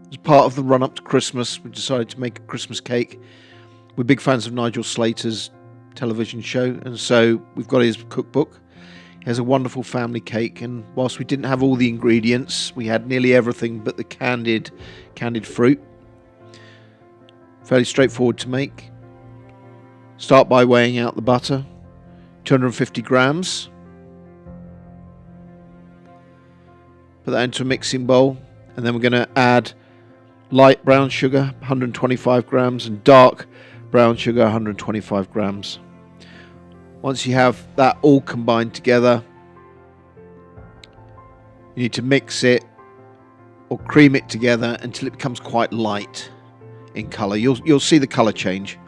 As part of the run-up to Christmas, we decided to make a Christmas cake. We're big fans of Nigel Slater's television show, and so we've got his cookbook. He has a wonderful family cake, and whilst we didn't have all the ingredients, we had nearly everything but the candied fruit. Fairly straightforward to make. Start by weighing out the butter, 250 grams. Put that into a mixing bowl, and then we're going to add light brown sugar, 125 grams, and dark brown sugar, 125 grams. Once you have that all combined together, you need to mix it or cream it together until it becomes quite light in colour. You'll see the colour change.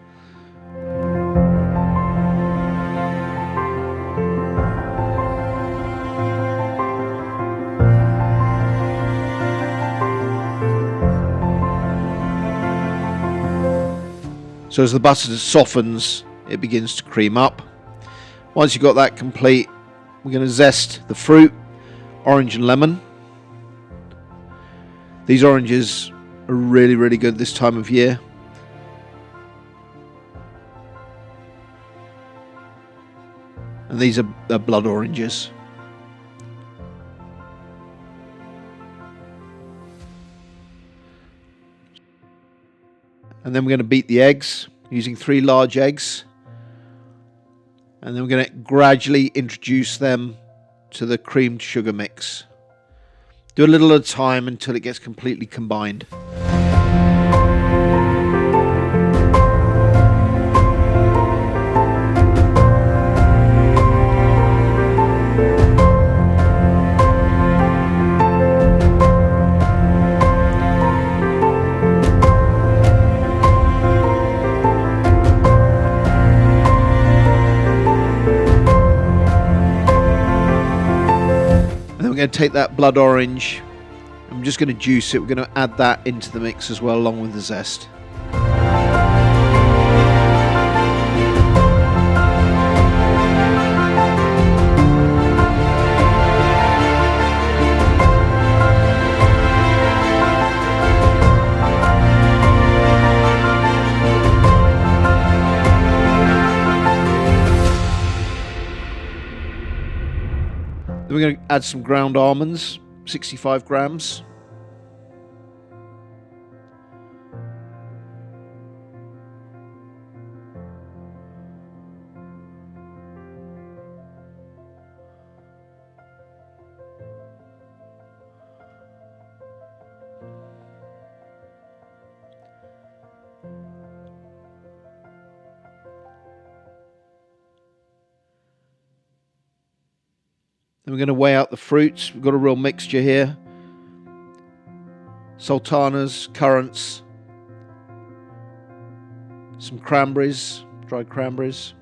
So as the butter softens, it begins to cream up. Once you've got that complete, we're going to zest the fruit, orange and lemon. These oranges are really, really good this time of year. And these are blood oranges. And then we're going to beat the eggs using 3 large eggs. And then we're going to gradually introduce them to the creamed sugar mix. Do a little at a time until it gets completely combined. We're going to take that blood orange, I'm just going to juice it. We're going to add that into the mix as well, along with the zest. Then we're going to add some ground almonds, 65 grams. Then we're going to weigh out the fruits. We've got a real mixture here. Sultanas, currants, some cranberries, dried cranberries.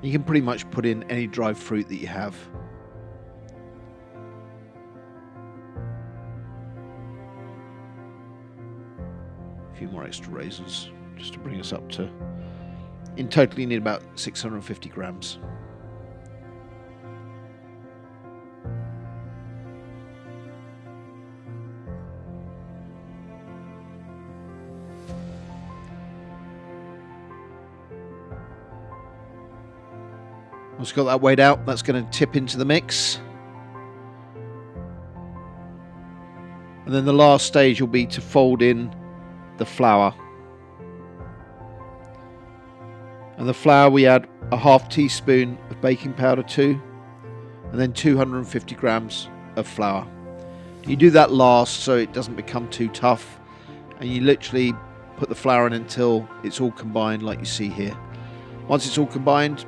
You can pretty much put in any dried fruit that you have. A few more extra raisins just to bring us up to... In total, you need about 650 grams. Once you've got that weighed out, that's going to tip into the mix. And then the last stage will be to fold in the flour. And the flour, we add a half teaspoon of baking powder too, and then 250 grams of flour. You do that last so it doesn't become too tough, and you literally put the flour in until it's all combined like you see here. Once it's all combined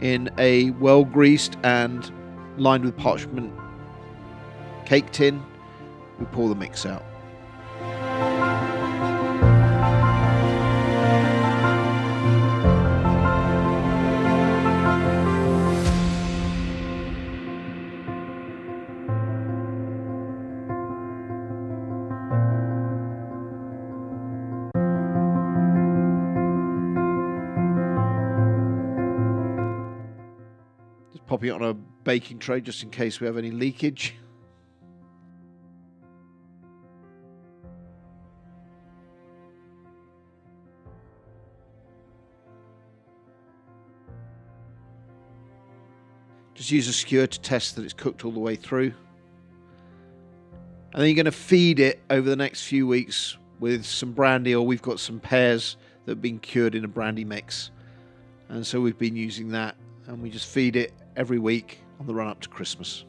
in a well greased and lined with parchment cake tin, we pour the mix out. Popping it on a baking tray just in case we have any leakage. Just use a skewer to test that it's cooked all the way through. And then you're going to feed it over the next few weeks with some brandy, or we've got some pears that have been cured in a brandy mix. And so we've been using that, and we just feed it every week on the run up to Christmas.